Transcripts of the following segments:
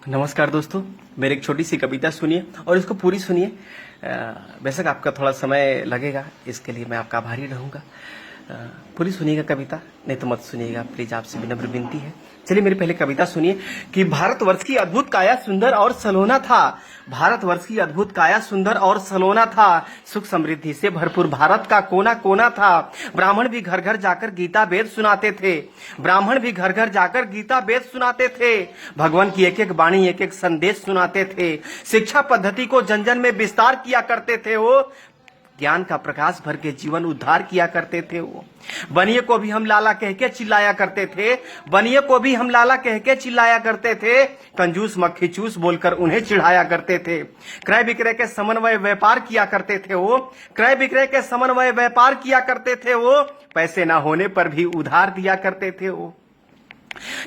नमस्कार दोस्तों, मेरी एक छोटी सी कविता सुनिए और इसको पूरी सुनिए। बेशक आपका थोड़ा समय लगेगा, इसके लिए मैं आपका आभारी रहूँगा। पूरी सुनिएगा कविता, नहीं तो मत सुनिएगा प्लीज, आपसे विनम्र विनती है। चलिए मेरी पहले कविता सुनिए कि भारतवर्ष की अद्भुत काया सुंदर और सलोना था। भारतवर्ष की अद्भुत काया सुंदर और सलोना था। सुख समृद्धि से भरपूर भारत का कोना कोना था। ब्राह्मण भी घर घर जाकर गीता वेद सुनाते थे। ब्राह्मण भी घर घर जाकर गीता वेद सुनाते थे। भगवान की एक एक वाणी एक एक संदेश सुनाते थे। शिक्षा पद्धति को जन जन में विस्तार किया करते थे। वो ज्ञान का प्रकाश भर के जीवन उद्धार किया करते थे। वो बनिए को भी हम लाला कह के चिल्लाया करते थे। बनिए को भी हम लाला कह के चिल्लाया करते थे। कंजूस मक्खी चूस बोलकर उन्हें चिढ़ाया करते थे। क्रय विक्रय के समन्वय व्यापार किया करते थे। वो क्रय विक्रय के समन्वय व्यापार किया करते थे। वो पैसे ना होने पर भी उधार दिया करते थे। वो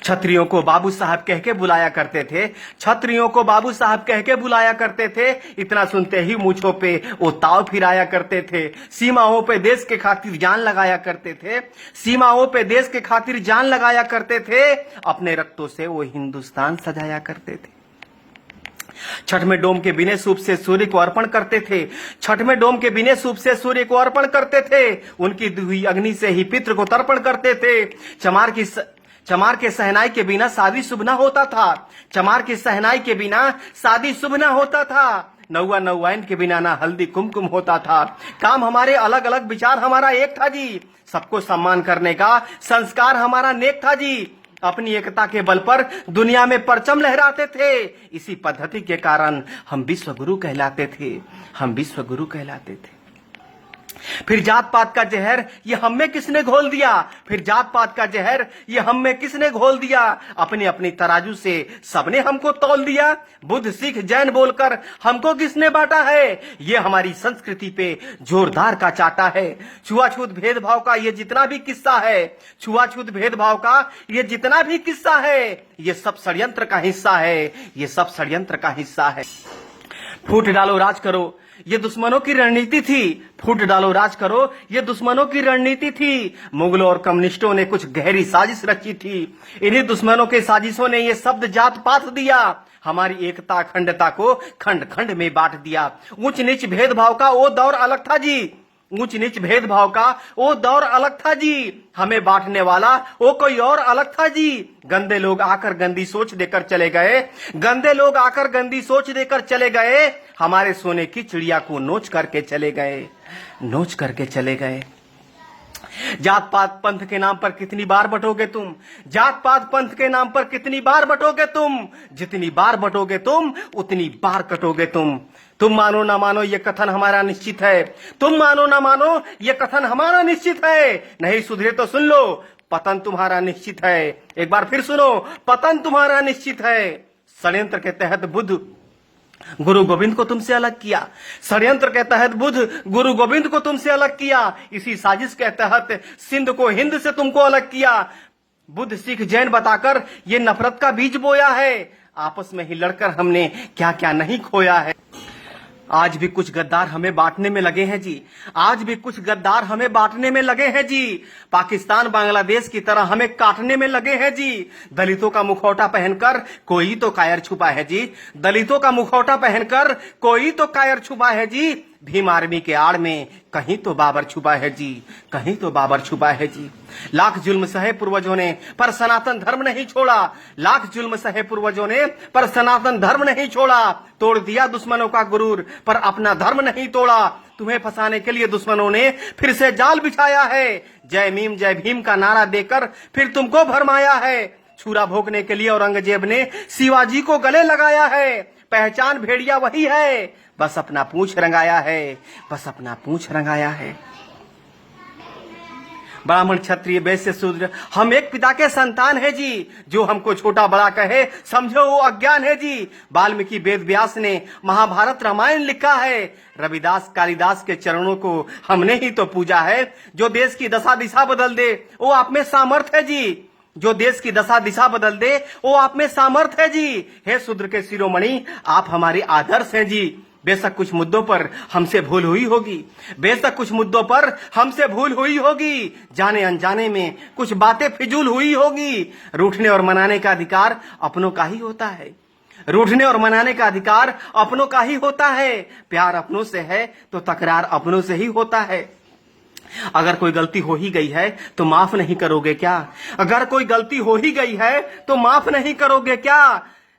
छत्रियों को बाबू साहब कह के बुलाया करते थे। छत्रियों को बाबू साहब कह के बुलाया करते थे। इतना सुनते ही मूंछों पे वो ताव फिराया करते थे। सीमाओं पे देश के खातिर जान लगाया करते थे। सीमाओं पे देश के खातिर जान लगाया करते थे। अपने रक्तों से वो हिंदुस्तान सजाया करते थे। छठ में डोम के बिने सूप से सूर्य को अर्पण करते थे। छठ में डोम के बिने सूप से सूर्य को अर्पण करते थे। उनकी दुही अग्नि से ही पितृ को तर्पण करते थे। चमार के सहनाई के बिना शादी शुभ न होता था। चमार की सहनाई के बिना शादी शुभ न होता था। नौवा नौवाइन के बिना ना हल्दी कुमकुम होता था। काम हमारे अलग अलग, विचार हमारा एक था जी। सबको सम्मान करने का संस्कार हमारा नेक था जी। अपनी एकता के बल पर दुनिया में परचम लहराते थे। इसी पद्धति के कारण हम विश्व गुरु कहलाते थे। हम विश्व गुरु कहलाते थे। फिर जात पात का जहर ये हम में किसने घोल दिया। फिर जात पात का जहर ये हम में किसने घोल दिया। अपनी अपनी तराजू से सबने हमको तौल दिया। बुद्ध सिख जैन बोलकर हमको किसने बांटा है। ये हमारी संस्कृति पे जोरदार का चाटा है। छुआछूत भेदभाव का ये जितना भी किस्सा है। छुआछूत भेदभाव का ये जितना भी किस्सा है। ये सब षड्यंत्र का हिस्सा है। ये सब षड्यंत्र का हिस्सा है। फूट डालो राज करो ये दुश्मनों की रणनीति थी। फूट डालो राज करो ये दुश्मनों की रणनीति थी। मुगलों और कम्युनिस्टों ने कुछ गहरी साजिश रची थी। इन्हीं दुश्मनों के साजिशों ने ये शब्द जात पात दिया। हमारी एकता अखंडता को खंड खंड में बांट दिया। ऊंच नीच भेदभाव का वो दौर अलग था जी। ऊंच नीच भेदभाव का वो दौर अलग था जी। हमें बांटने वाला वो कोई और अलग था जी। गंदे लोग आकर गंदी सोच देकर चले गए। गंदे लोग आकर गंदी सोच देकर चले गए। हमारे सोने की चिड़िया को नोच करके चले गए। नोच करके चले गए। जात पात पंथ के नाम पर कितनी बार बटोगे तुम। जात पात पंथ के नाम पर कितनी बार बटोगे तुम। जितनी बार बटोगे तुम उतनी बार कटोगे तुम। तुम मानो ना मानो ये कथन हमारा निश्चित है। तुम मानो ना मानो ये कथन हमारा निश्चित है। नहीं सुधरे तो सुन लो, पतन तुम्हारा निश्चित है। एक बार फिर सुनो, पतन तुम्हारा निश्चित है। षड्यंत्र के तहत बुद्ध गुरु गोविंद को तुमसे अलग किया। षड्यंत्र के तहत बुद्ध गुरु गोविंद को तुमसे अलग किया। इसी साजिश के तहत सिंध को हिंद से तुमको अलग किया। बुद्ध सिख जैन बताकर ये नफरत का बीज बोया है। आपस में ही लड़कर हमने क्या क्या नहीं खोया है। आज भी कुछ गद्दार हमें बांटने में लगे हैं जी। आज भी कुछ गद्दार हमें बांटने में लगे हैं जी। पाकिस्तान बांग्लादेश की तरह हमें काटने में लगे हैं जी। दलितों का मुखौटा पहनकर कोई तो कायर छुपा है जी। दलितों का मुखौटा पहनकर कोई तो कायर छुपा है जी। भीम आर्मी के आड़ में कहीं तो बाबर छुपा है जी। कहीं तो बाबर छुपा है जी। लाख जुल्म सहे पूर्वजों ने पर सनातन धर्म नहीं छोड़ा। लाख जुल्म सहे पूर्वजों ने पर सनातन धर्म नहीं छोड़ा। तोड़ दिया दुश्मनों का गुरूर पर अपना धर्म नहीं तोड़ा। तुम्हें फंसाने के लिए दुश्मनों ने फिर से जाल बिछाया है। जय भीम का नारा देकर फिर तुमको भरमाया है। छुरा भोंकने के लिए औरंगजेब ने शिवाजी को गले लगाया है। पहचान भेड़िया वही है, बस अपना पूंछ रंगाया है। बस अपना पूंछ रंगाया है। ब्राह्मण क्षत्रिय वैश्य शूद्र हम एक पिता के संतान है जी। जो हमको छोटा बड़ा कहे समझो वो अज्ञान है जी। वाल्मीकि वेद व्यास ने महाभारत रामायण लिखा है। रविदास कालिदास के चरणों को हमने ही तो पूजा है। जो देश की दशा दिशा बदल दे वो आप में सामर्थ्य है जी। जो देश की दशा दिशा बदल दे वो आप में सामर्थ्य है जी। हे शूद्र के शिरोमणि आप हमारे आदर्श हैं जी। बेशक कुछ मुद्दों पर हमसे भूल हुई होगी। बेशक कुछ मुद्दों पर हमसे भूल हुई होगी। जाने अनजाने में कुछ बातें फिजूल हुई होगी। रूठने और मनाने का अधिकार अपनों का ही होता है। रूठने और मनाने का अधिकार अपनों का ही होता है। प्यार अपनों से है तो तकरार अपनों से ही होता है। अगर कोई गलती हो ही गई है तो माफ नहीं करोगे क्या? अगर कोई गलती हो ही गई है तो माफ नहीं करोगे क्या?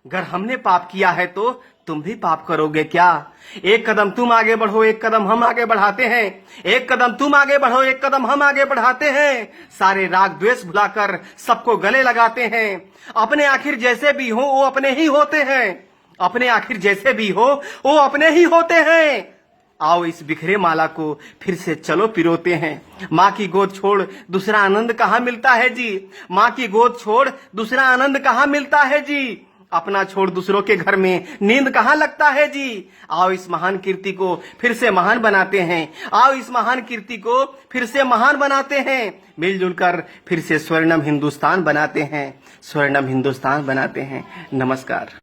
अगर हमने पाप किया है तो तुम भी पाप करोगे क्या? एक कदम तुम आगे बढ़ो, एक कदम हम आगे बढ़ाते हैं। एक कदम तुम आगे बढ़ो, एक कदम हम आगे बढ़ाते हैं। सारे राग द्वेष भुलाकर सबको गले लगाते हैं। अपने आखिर जैसे भी हो वो अपने ही होते हैं। अपने आखिर जैसे भी हो वो अपने ही होते हैं। आओ इस बिखरे माला को फिर से चलो पिरोते हैं। माँ की गोद छोड़ दूसरा आनंद कहाँ मिलता है जी? माँ की गोद छोड़ दूसरा आनंद कहाँ मिलता है जी? अपना छोड़ दूसरों के घर में नींद कहाँ लगता है जी? आओ इस महान कीर्ति को फिर से महान बनाते हैं। आओ इस महान कीर्ति को फिर से महान बनाते हैं। मिलजुल कर फिर से स्वर्णम हिंदुस्तान बनाते हैं। स्वर्णम हिंदुस्तान बनाते हैं। नमस्कार।